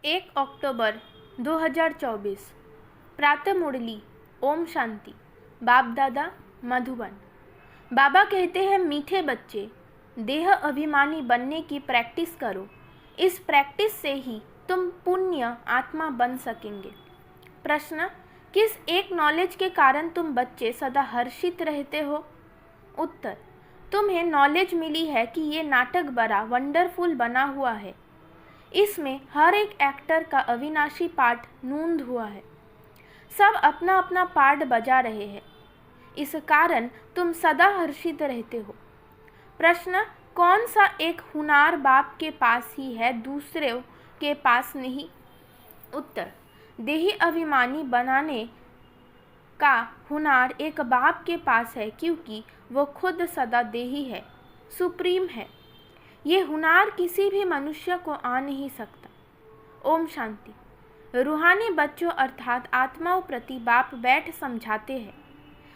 1 अक्टूबर 2024 प्रातः मुरली। ओम शांति। बाप दादा मधुबन। बाबा कहते हैं, मीठे बच्चे, देह अभिमानी बनने की प्रैक्टिस करो। इस प्रैक्टिस से ही तुम पुण्य आत्मा बन सकेंगे। प्रश्न, किस एक नॉलेज के कारण तुम बच्चे सदा हर्षित रहते हो? उत्तर, तुम्हें नॉलेज मिली है कि ये नाटक बड़ा वंडरफुल बना हुआ है। इसमें हर एक एक्टर का अविनाशी पार्ट नूंद हुआ है। सब अपना अपना पार्ट बजा रहे हैं। इस कारण तुम सदा हर्षित रहते हो। प्रश्न, कौन सा एक हुनार बाप के पास ही है, दूसरे के पास नहीं? उत्तर, देही अभिमानी बनाने का हुनार एक बाप के पास है, क्योंकि वो खुद सदा देही है, सुप्रीम है। ये हुनार किसी भी मनुष्य को आ नहीं सकता। ओम शांति। रूहानी बच्चों अर्थात आत्माओं प्रति बाप बैठ समझाते हैं।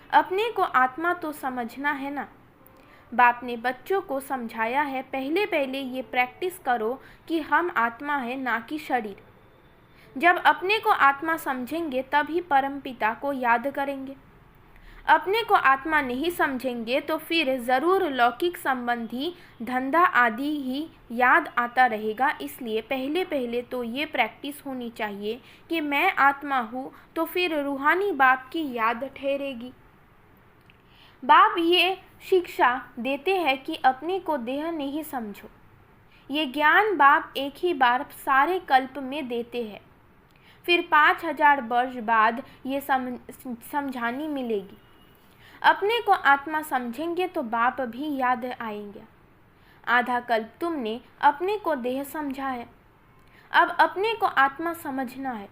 अपने को आत्मा तो समझना है ना। बाप ने बच्चों को समझाया है, पहले पहले ये प्रैक्टिस करो कि हम आत्मा है, ना कि शरीर। जब अपने को आत्मा समझेंगे तभी परमपिता को याद करेंगे। अपने को आत्मा नहीं समझेंगे तो फिर ज़रूर लौकिक संबंधी धंधा आदि ही याद आता रहेगा। इसलिए पहले पहले तो ये प्रैक्टिस होनी चाहिए कि मैं आत्मा हूँ, तो फिर रूहानी बाप की याद ठहरेगी। बाप ये शिक्षा देते हैं कि अपने को देह नहीं समझो। ये ज्ञान बाप एक ही बार सारे कल्प में देते हैं, फिर 5000 वर्ष बाद ये समझानी मिलेगी। अपने को आत्मा समझेंगे तो बाप भी याद आएंगे। आधा कल्प तुमने अपने को देह समझा है, अब अपने को आत्मा समझना है।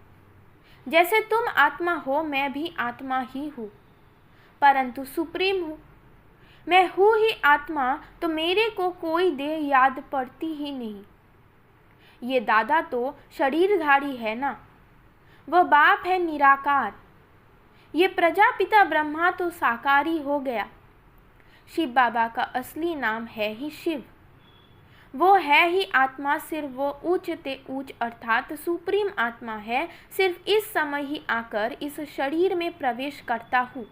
जैसे तुम आत्मा हो, मैं भी आत्मा ही हूँ, परंतु सुप्रीम हूँ। मैं हूँ ही आत्मा, तो मेरे को कोई देह याद पड़ती ही नहीं। ये दादा तो शरीरधारी है ना, वह बाप है निराकार। ये प्रजापिता ब्रह्मा तो साकारी हो गया। शिव बाबा का असली नाम है ही शिव। वो है ही आत्मा, सिर्फ वो ऊंच ते ऊंच अर्थात सुप्रीम आत्मा है। सिर्फ इस समय ही आकर इस शरीर में प्रवेश करता हूँ।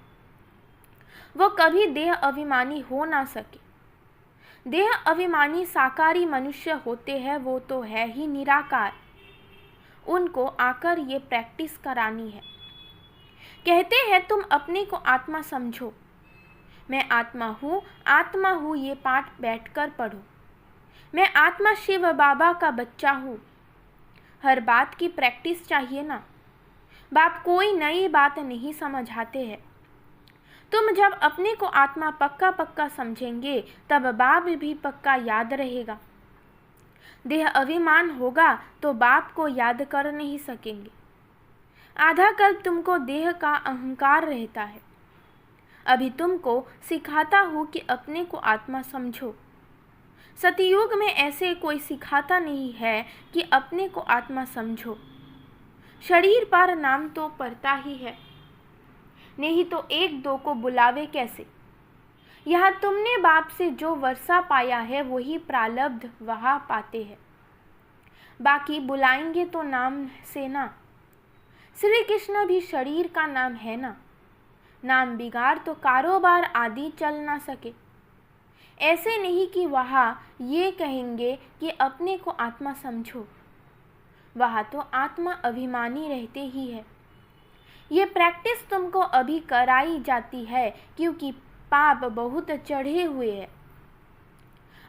वो कभी देह अभिमानी हो ना सके। देह अभिमानी साकारी मनुष्य होते हैं, वो तो है ही निराकार। उनको आकर ये प्रैक्टिस करानी है। कहते हैं, तुम अपने को आत्मा समझो। मैं आत्मा हूँ, ये पाठ बैठकर पढ़ो। मैं आत्मा शिव बाबा का बच्चा हूँ। हर बात की प्रैक्टिस चाहिए ना। बाप कोई नई बात नहीं समझाते हैं। तुम जब अपने को आत्मा पक्का पक्का समझेंगे, तब बाप भी पक्का याद रहेगा। देह अभिमान होगा तो बाप को याद कर नहीं सकेंगे। आधा कल्प तुमको देह का अहंकार रहता है। अभी तुमको सिखाता हूँ कि अपने को आत्मा समझो। सतयुग में ऐसे कोई सिखाता नहीं है कि अपने को आत्मा समझो। शरीर पर नाम तो पड़ता ही है, नहीं तो एक दो को बुलावे कैसे? यहाँ तुमने बाप से जो वर्षा पाया है, वही प्रारब्ध वहाँ पाते हैं। बाकी बुलाएंगे तो नाम से ना। श्री कृष्ण भी शरीर का नाम है ना। नाम बिगाड़ तो कारोबार आदि चल ना सके। ऐसे नहीं कि वहाँ ये कहेंगे कि अपने को आत्मा समझो। वहाँ तो आत्मा अभिमानी रहते ही है। ये प्रैक्टिस तुमको अभी कराई जाती है, क्योंकि पाप बहुत चढ़े हुए हैं।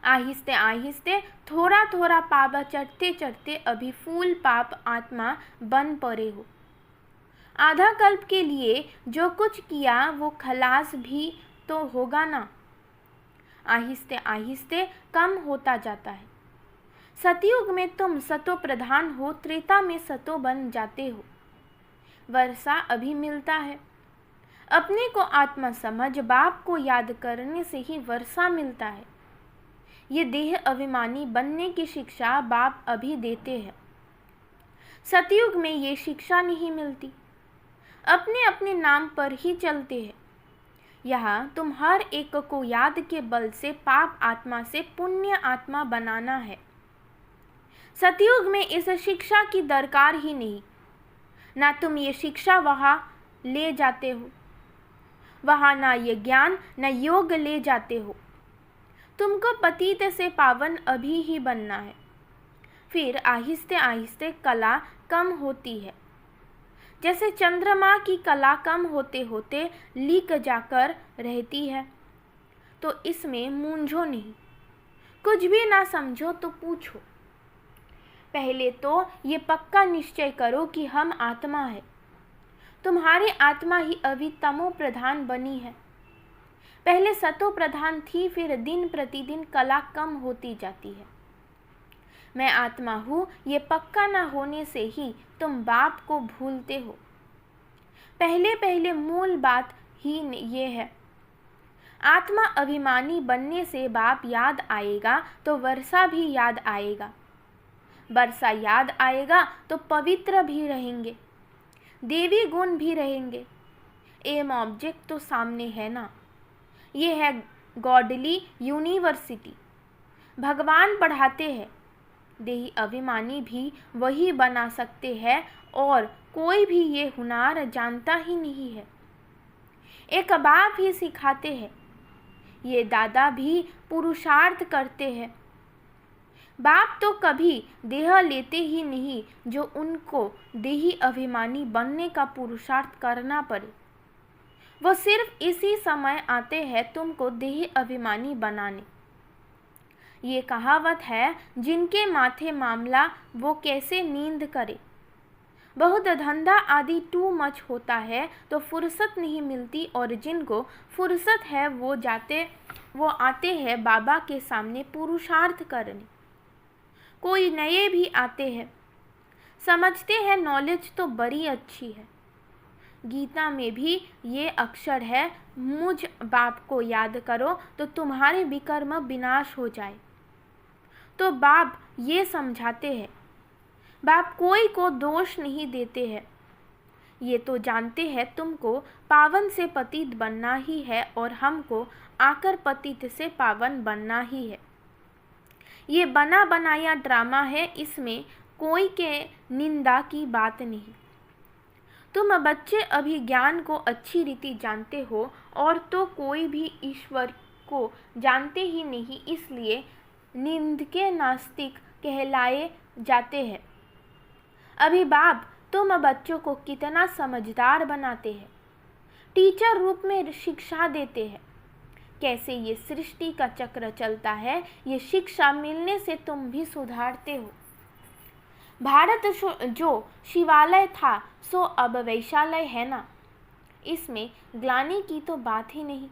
आहिस्ते आहिस्ते थोड़ा थोड़ा पाप चढ़ते चढ़ते अभी फूल पाप आत्मा बन पड़े हो। आधा कल्प के लिए जो कुछ किया वो खलास भी तो होगा ना। आहिस्ते आहिस्ते कम होता जाता है। सतयुग में तुम सतो प्रधान हो, त्रेता में सतो बन जाते हो। वर्षा अभी मिलता है। अपने को आत्मा समझ, बाप को याद करने से ही वर्षा मिलता है। ये देह अभिमानी बनने की शिक्षा बाप अभी देते हैं। सतयुग में ये शिक्षा नहीं मिलती। अपने अपने नाम पर ही चलते हैं। यहाँ तुम हर एक को याद के बल से पाप आत्मा से पुण्य आत्मा बनाना है। सतयुग में इस शिक्षा की दरकार ही नहीं। ना तुम ये शिक्षा वहाँ ले जाते हो, वहाँ ना ये ज्ञान न योग ले जाते हो। तुमको पतित से पावन अभी ही बनना है। फिर आहिस्ते आहिस्ते कला कम होती है। जैसे चंद्रमा की कला कम होते होते लीक जाकर रहती है। तो इसमें मूंझो नहीं, कुछ भी ना समझो तो पूछो। पहले तो ये पक्का निश्चय करो कि हम आत्मा है। तुम्हारी आत्मा ही अभी तमो प्रधान बनी है। पहले सतो प्रधान थी, फिर दिन प्रतिदिन कला कम होती जाती है। मैं आत्मा हूँ ये पक्का ना होने से ही तुम बाप को भूलते हो। पहले पहले मूल बात ही ये है। आत्मा अभिमानी बनने से बाप याद आएगा तो वर्षा भी याद आएगा। वर्षा याद आएगा तो पवित्र भी रहेंगे, देवी गुण भी रहेंगे। एम ऑब्जेक्ट तो सामने है ना। ये है गॉडली यूनिवर्सिटी। भगवान पढ़ाते हैं, देही अभिमानी भी वही बना सकते हैं और कोई भी ये हुनर जानता ही नहीं है। एक बाप ही सिखाते हैं, ये दादा भी पुरुषार्थ करते हैं। बाप तो कभी देह लेते ही नहीं जो उनको देही अभिमानी बनने का पुरुषार्थ करना पड़े। वो सिर्फ इसी समय आते हैं तुमको देही अभिमानी बनाने। ये कहावत है, जिनके माथे मामला वो कैसे नींद करे। बहुत धंधा आदि टू मच होता है तो फुर्सत नहीं मिलती, और जिनको फुर्सत है वो आते हैं बाबा के सामने पुरुषार्थ करने। कोई नए भी आते हैं, समझते हैं नॉलेज तो बड़ी अच्छी है। गीता में भी ये अक्षर है, मुझ बाप को याद करो तो तुम्हारे विकर्म विनाश हो जाए। तो बाप ये समझाते हैं। बाप कोई को दोष नहीं देते हैं। ये तो जानते हैं तुमको पावन से पतित बनना ही है और हमको आकर पतित से पावन बनना ही है। ये बना बनाया ड्रामा है, इसमें कोई के निंदा की बात नहीं। तुम बच्चे अभी ज्ञान को अच्छी रीति जानते हो और तो कोई भी ईश्वर को जानते ही नहीं, इसलिए निंदके नास्तिक कहलाए जाते हैं। अभी बाप तुम बच्चों को कितना समझदार बनाते हैं, टीचर रूप में शिक्षा देते हैं। कैसे ये सृष्टि का चक्र चलता है, ये शिक्षा मिलने से तुम भी सुधारते हो। भारत जो शिवालय था सो अब वैशालय है ना। इसमें ग्लानि की तो बात ही नहीं।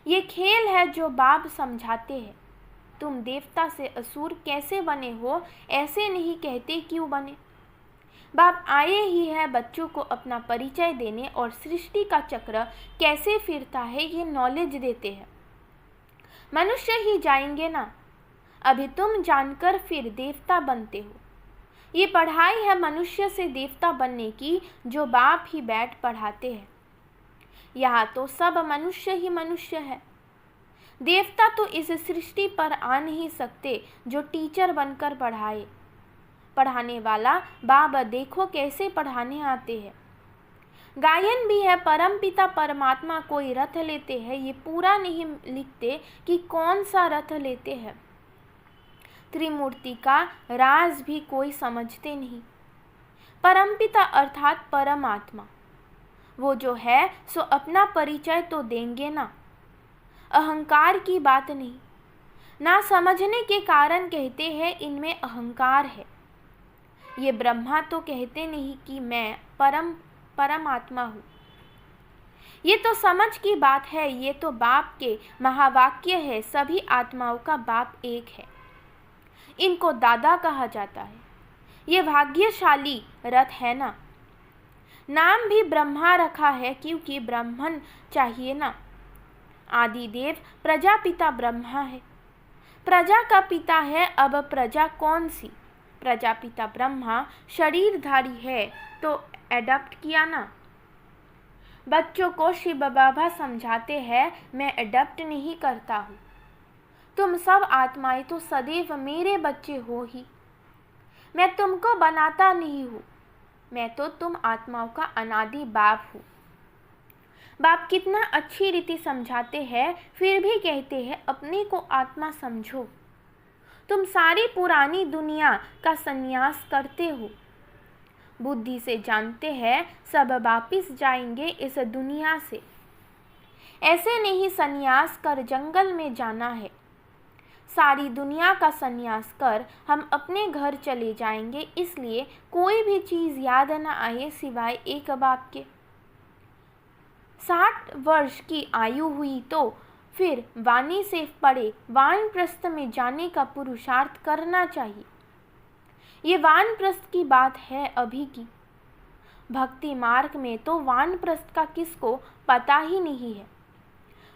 ये खेल है जो बाप समझाते हैं। तुम देवता से असुर कैसे बने हो, ऐसे नहीं कहते क्यों बने। बाप आए ही है बच्चों को अपना परिचय देने और सृष्टि का चक्र कैसे फिरता है ये नॉलेज देते हैं। मनुष्य ही जाएंगे ना, अभी तुम जानकर फिर देवता बनते हो। ये पढ़ाई है मनुष्य से देवता बनने की, जो बाप ही बैठ पढ़ाते हैं। यहाँ तो सब मनुष्य ही मनुष्य है। देवता तो इस सृष्टि पर आ नहीं सकते जो टीचर बनकर पढ़ाए। पढ़ाने वाला बाबा देखो कैसे पढ़ाने आते हैं। गायन भी है, परमपिता परमात्मा कोई रथ लेते हैं, ये पूरा नहीं लिखते कि कौन सा रथ लेते हैं। त्रिमूर्ति का राज भी कोई समझते नहीं। परमपिता अर्थात परमात्मा, वो जो है सो अपना परिचय तो देंगे ना। अहंकार की बात नहीं, ना समझने के कारण कहते हैं इनमें अहंकार है। ये ब्रह्मा तो कहते नहीं कि मैं परमात्मा हूँ। ये तो समझ की बात है, ये तो बाप के महावाक्य है, सभी आत्माओं का बाप एक है। इनको दादा कहा जाता है। ये भाग्यशाली रथ है ना। नाम भी ब्रह्मा रखा है क्योंकि ब्राह्मण चाहिए ना। आदिदेव प्रजापिता ब्रह्मा है, प्रजा का पिता है। अब प्रजा कौन सी? प्रजापिता ब्रह्मा शरीरधारी है तो एडॉप्ट किया ना। बच्चों को शिव बाबा समझाते हैं, मैं एडॉप्ट नहीं करता हूँ। तुम सब आत्माएं तो सदैव मेरे बच्चे हो ही। मैं तुमको बनाता नहीं हूँ, मैं तो तुम आत्माओं का अनादि बाप हूँ। बाप कितना अच्छी रीति समझाते हैं, फिर भी कहते हैं अपने को आत्मा समझो। तुम सारी पुरानी दुनिया का संन्यास करते हो। बुद्धि से जानते हैं सब वापिस जाएंगे इस दुनिया से। ऐसे नहीं संन्यास कर जंगल में जाना है। सारी दुनिया का संन्यास कर हम अपने घर चले जाएंगे, इसलिए कोई भी चीज़ याद न आए सिवाय एक बाप के। 60 वर्ष की आयु हुई तो फिर वाणी से पड़े वानप्रस्थ में जाने का पुरुषार्थ करना चाहिए। ये वानप्रस्थ की बात है अभी की। भक्ति मार्ग में तो वानप्रस्थ का किसको पता ही नहीं है।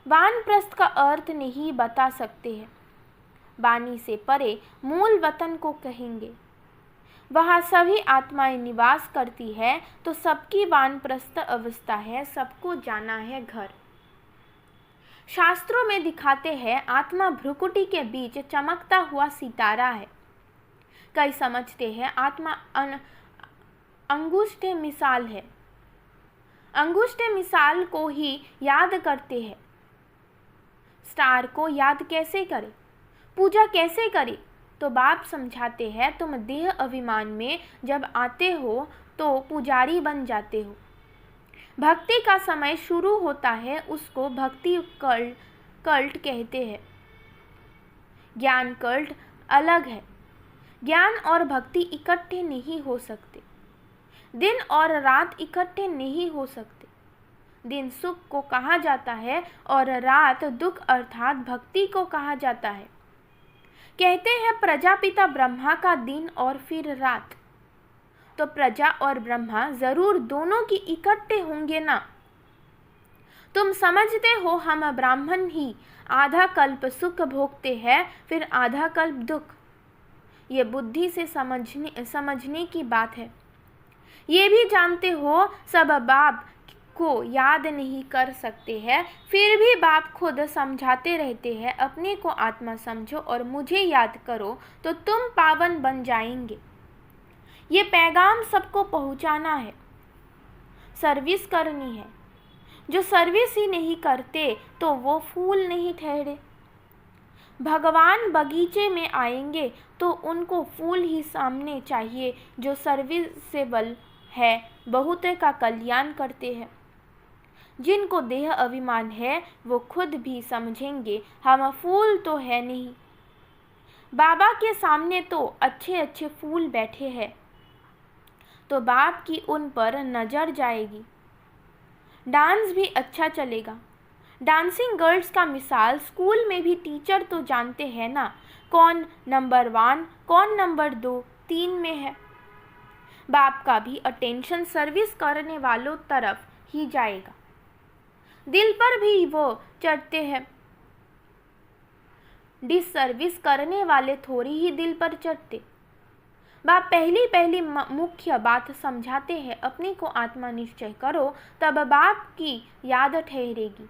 वानप्रस्थ का अर्थ नहीं बता सकते हैं। वाणी से परे मूल वतन को कहेंगे। वहाँ सभी आत्माएं निवास करती है तो सबकी वानप्रस्थ अवस्था है, सबको जाना है घर। शास्त्रों में दिखाते हैं आत्मा भ्रुकुटी के बीच चमकता हुआ सितारा है। कई समझते हैं आत्मा अंगुष्ठ मिसाल है। अंगुष्ठ मिसाल को ही याद करते हैं। स्टार को याद कैसे करें, पूजा कैसे करें? तो बाप समझाते हैं तुम देह अभिमान में जब आते हो तो पुजारी बन जाते हो। भक्ति का समय शुरू होता है, उसको भक्ति कल्ट कहते हैं। ज्ञान कल्ट अलग है। ज्ञान और भक्ति इकट्ठे नहीं हो सकते। दिन और रात इकट्ठे नहीं हो सकते। दिन सुख को कहा जाता है और रात दुख अर्थात भक्ति को कहा जाता है। कहते हैं प्रजापिता ब्रह्मा का दिन और फिर रात, तो प्रजा और ब्रह्मा जरूर दोनों की इकट्ठे होंगे ना। तुम समझते हो हम ब्राह्मण ही आधा कल्प सुख भोगते हैं, फिर आधा कल्प दुख। ये बुद्धि से समझने की बात है। ये भी जानते हो सब बाप को याद नहीं कर सकते हैं, फिर भी बाप खुद समझाते रहते हैं अपने को आत्मा समझो और मुझे याद करो तो तुम पावन बन जाएंगे। ये पैगाम सबको पहुंचाना है, सर्विस करनी है। जो सर्विस ही नहीं करते तो वो फूल नहीं ठहरे। भगवान बगीचे में आएंगे तो उनको फूल ही सामने चाहिए जो सर्विसेबल है, बहुत का कल्याण करते हैं। जिनको देह अभिमान है वो खुद भी समझेंगे हम फूल तो है नहीं। बाबा के सामने तो अच्छे अच्छे फूल बैठे हैं, तो बाप की उन पर नज़र जाएगी। डांस भी अच्छा चलेगा। डांसिंग गर्ल्स का मिसाल स्कूल में भी टीचर तो जानते हैं ना, कौन नंबर 1 कौन नंबर 2 3 में है। बाप का भी अटेंशन सर्विस करने वालों तरफ ही जाएगा। दिल पर भी वो चढ़ते हैं। डिसर्विस करने वाले थोड़ी ही दिल पर चढ़ते। बाप पहली मुख्य बात समझाते हैं अपने को आत्मा निश्चय करो, तब बाप की याद ठहरेगी।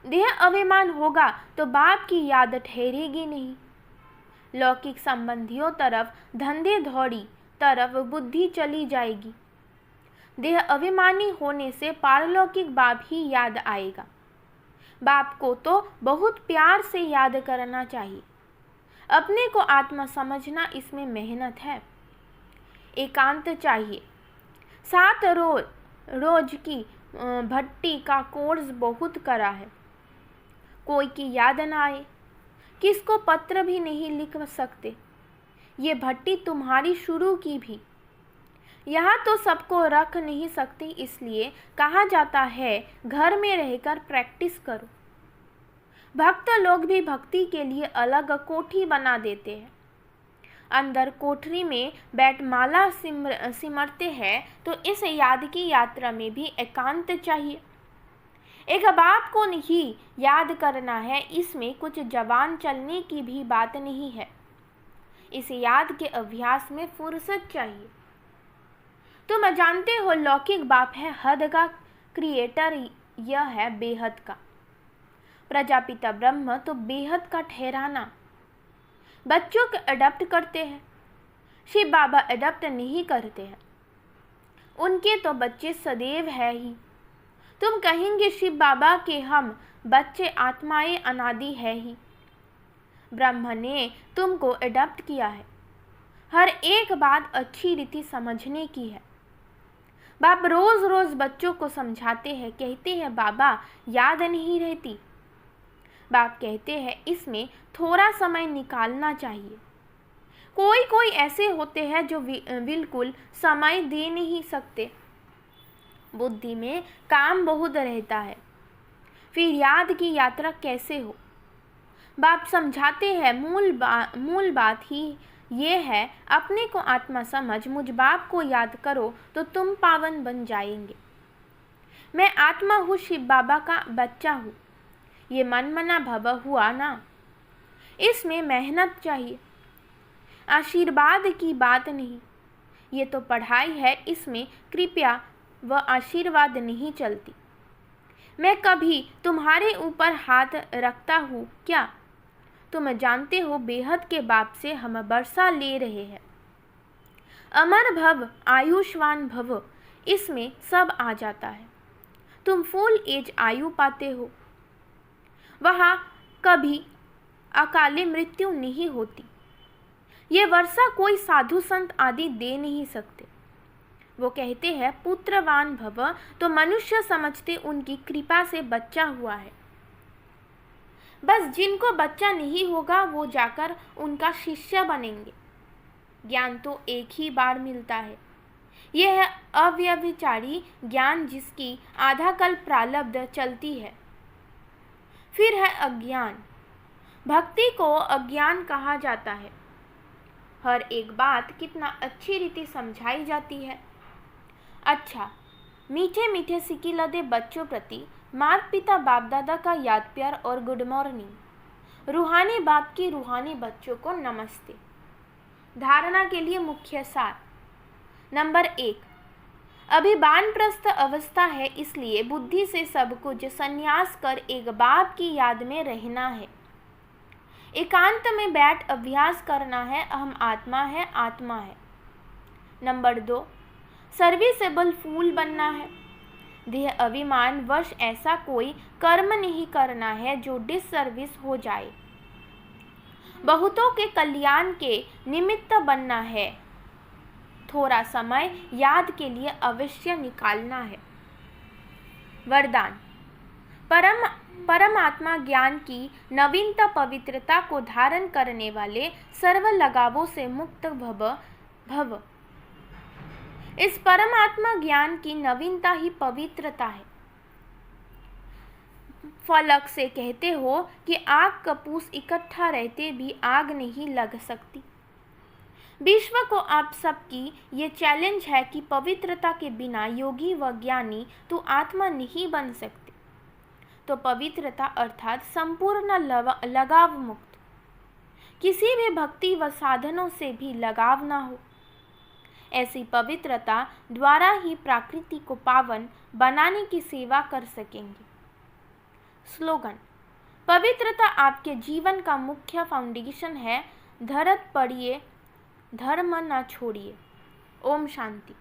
देह अभिमान होगा तो बाप की याद ठहरेगी नहीं। लौकिक संबंधियों तरफ धंधे धौड़ी तरफ बुद्धि चली जाएगी। देह अभिमानी होने से पारलौकिक बाप ही याद आएगा। बाप को तो बहुत प्यार से याद करना चाहिए। अपने को आत्मा समझना इसमें मेहनत है, एकांत चाहिए। 7 रोज की भट्टी का कोर्स बहुत करा है, कोई की याद न आए, किसको पत्र भी नहीं लिख सकते। ये भट्टी तुम्हारी शुरू की भी, यहाँ तो सबको रख नहीं सकती, इसलिए कहा जाता है घर में रहकर प्रैक्टिस करो। भक्त लोग भी भक्ति के लिए अलग कोठी बना देते हैं। अंदर कोठरी में बैठ माला सिमरते हैं, तो इस याद की यात्रा में भी एकांत चाहिए। एक बाप को नहीं याद करना है, इसमें कुछ जवान चलने की भी बात नहीं है। इस याद के अभ्यास में फुर्सत चाहिए। तुम जानते हो लौकिक बाप है हद का क्रिएटर, यह है बेहद का। प्रजापिता ब्रह्म तो बेहद का ठहराना। बच्चों को अडॉप्ट करते हैं। शिव बाबा अडॉप्ट नहीं करते हैं, उनके तो बच्चे सदैव है ही। तुम कहेंगे शिव बाबा के हम बच्चे आत्माएं अनादि है ही। ब्रह्म ने तुमको अडॉप्ट किया है। हर एक बात अच्छी रीति समझने की है। बाप रोज रोज बच्चों को समझाते हैं, कहते हैं बाबा याद नहीं रहती। बाप कहते हैं इसमें थोड़ा समय निकालना चाहिए। कोई कोई ऐसे होते हैं जो बिल्कुल समय दे नहीं सकते, बुद्धि में काम बहुत रहता है, फिर याद की यात्रा कैसे हो। बाप समझाते हैं मूल बात ही ये है, अपने को आत्मा समझ मुझ बाप को याद करो तो तुम पावन बन जाएंगे। मैं आत्मा हूँ, शिव बाबा का बच्चा हूँ, ये मनमना भव हुआ ना। इसमें मेहनत चाहिए, आशीर्वाद की बात नहीं। ये तो पढ़ाई है, इसमें कृपया व आशीर्वाद नहीं चलती। मैं कभी तुम्हारे ऊपर हाथ रखता हूँ क्या? तुम जानते हो बेहद के बाप से हम वर्षा ले रहे हैं। अमर भव, आयुष्मान भव, इसमें सब आ जाता है। तुम फुल एज आयु पाते हो। वहाँ कभी अकाले मृत्यु नहीं होती। ये वर्षा कोई साधु संत आदि दे नहीं सकते। वो कहते हैं पुत्रवान भव, तो मनुष्य समझते उनकी कृपा से बच्चा हुआ है। बस जिनको बच्चा नहीं होगा वो जाकर उनका शिष्य बनेंगे। ज्ञान तो एक ही बार मिलता है। यह है अव्यभिचारी ज्ञान, जिसकी आधा कल प्रारब्ध चलती है। फिर है अज्ञान। भक्ति को अज्ञान कहा जाता है। हर एक बात कितना अच्छी रीति समझाई जाती है। अच्छा, मीठे मीठे सिकिलदे बच्चों प्रति माता पिता बाप दादा का याद प्यार और गुड मॉर्निंग। रूहानी बाप की रूहानी बच्चों को नमस्ते। धारणा के लिए मुख्य सार। नंबर 1, अभी वानप्रस्थ अवस्था है, इसलिए बुद्धि से सब कुछ संन्यास कर एक बाप की याद में रहना है। एकांत में बैठ अभ्यास करना है, अहम आत्मा है, आत्मा है। नंबर 2, सर्विसेबल फूल बनना है। देह अभिमान वश ऐसा कोई कर्म नहीं करना है जो डिससर्विस हो जाए। बहुतों के कल्याण के निमित्त बनना है। थोड़ा समय याद के लिए अवश्य निकालना है। वरदान। परमात्मा ज्ञान की नवीनता पवित्रता को धारण करने वाले सर्व लगावों से मुक्त भव। इस परमात्मा ज्ञान की नवीनता ही पवित्रता है। फलक से कहते हो कि आग कपूस इकट्ठा रहते भी आग नहीं लग सकती। विश्व को आप सबकी ये चैलेंज है कि पवित्रता के बिना योगी व ज्ञानी तो आत्मा नहीं बन सकते। तो पवित्रता अर्थात संपूर्ण लगाव मुक्त, किसी भी भक्ति व साधनों से भी लगाव ना हो। ऐसी पवित्रता द्वारा ही प्रकृति को पावन बनाने की सेवा कर सकेंगे। स्लोगन। पवित्रता आपके जीवन का मुख्य फाउंडेशन है। धरत पड़िए, धर्म न छोड़िए। ओम शांति।